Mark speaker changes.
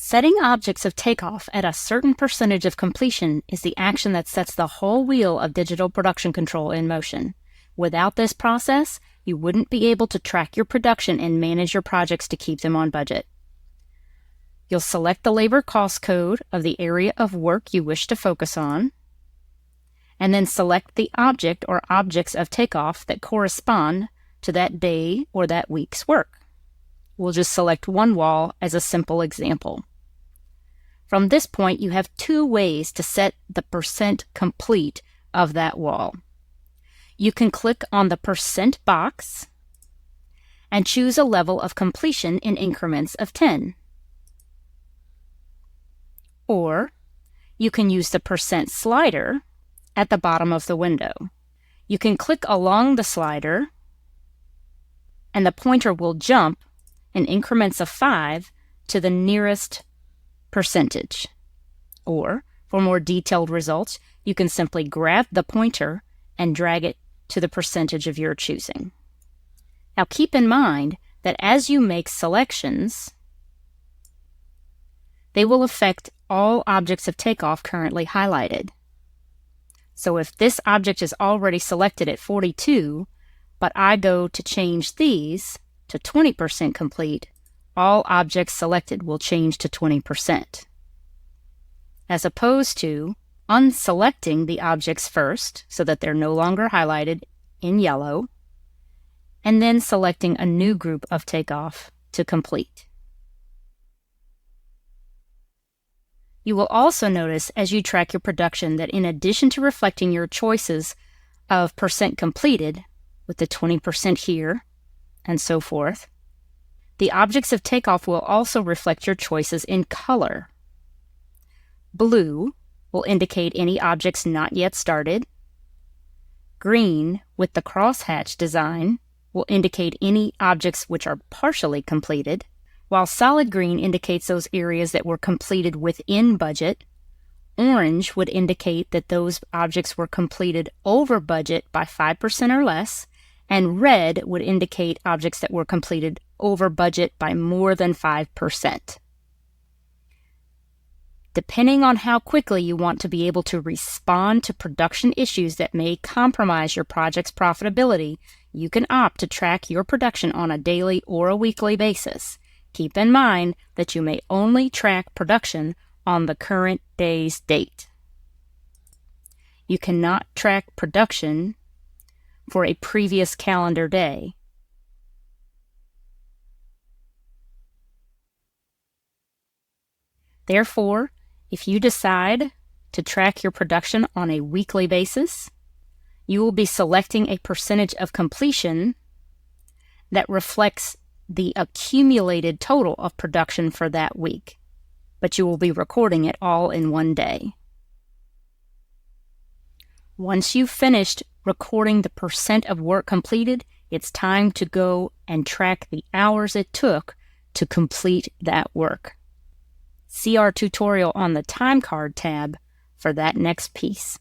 Speaker 1: Setting objects of takeoff at a certain percentage of completion is the action that sets the whole wheel of digital production control in motion. Without this process, you wouldn't be able to track your production and manage your projects to keep them on budget. You'll select the labor cost code of the area of work you wish to focus on, and then select the object or objects of takeoff that correspond to that day or that week's work. We'll just select one wall as a simple example. From this point, you have two ways to set the percent complete of that wall. You can click on the percent box and choose a level of completion in increments of 10. Or you can use the percent slider at the bottom of the window. You can click along the slider and the pointer will jump in increments of 5 to the nearest percentage. Or, for more detailed results, you can simply grab the pointer and drag it to the percentage of your choosing. Now keep in mind that as you make selections, they will affect all objects of takeoff currently highlighted. So if this object is already selected at 42, but I go to change these to 20% complete, all objects selected will change to 20%. As opposed to unselecting the objects first so that they're no longer highlighted in yellow, and then selecting a new group of takeoff to complete. You will also notice as you track your production that in addition to reflecting your choices of percent completed, with the 20% here, and so forth, the objects of takeoff will also reflect your choices in color. Blue will indicate any objects not yet started. Green, with the crosshatch design, will indicate any objects which are partially completed, while solid green indicates those areas that were completed within budget. Orange would indicate that those objects were completed over budget by 5% or less, and red would indicate objects that were completed over budget by more than 5%. Depending on how quickly you want to be able to respond to production issues that may compromise your project's profitability, you can opt to track your production on a daily or a weekly basis. Keep in mind that you may only track production on the current day's date. You cannot track production for a previous calendar day. Therefore, if you decide to track your production on a weekly basis, you will be selecting a percentage of completion that reflects the accumulated total of production for that week, but you will be recording it all in one day. Once you've finished recording the percent of work completed, it's time to go and track the hours it took to complete that work. See our tutorial on the time card tab for that next piece.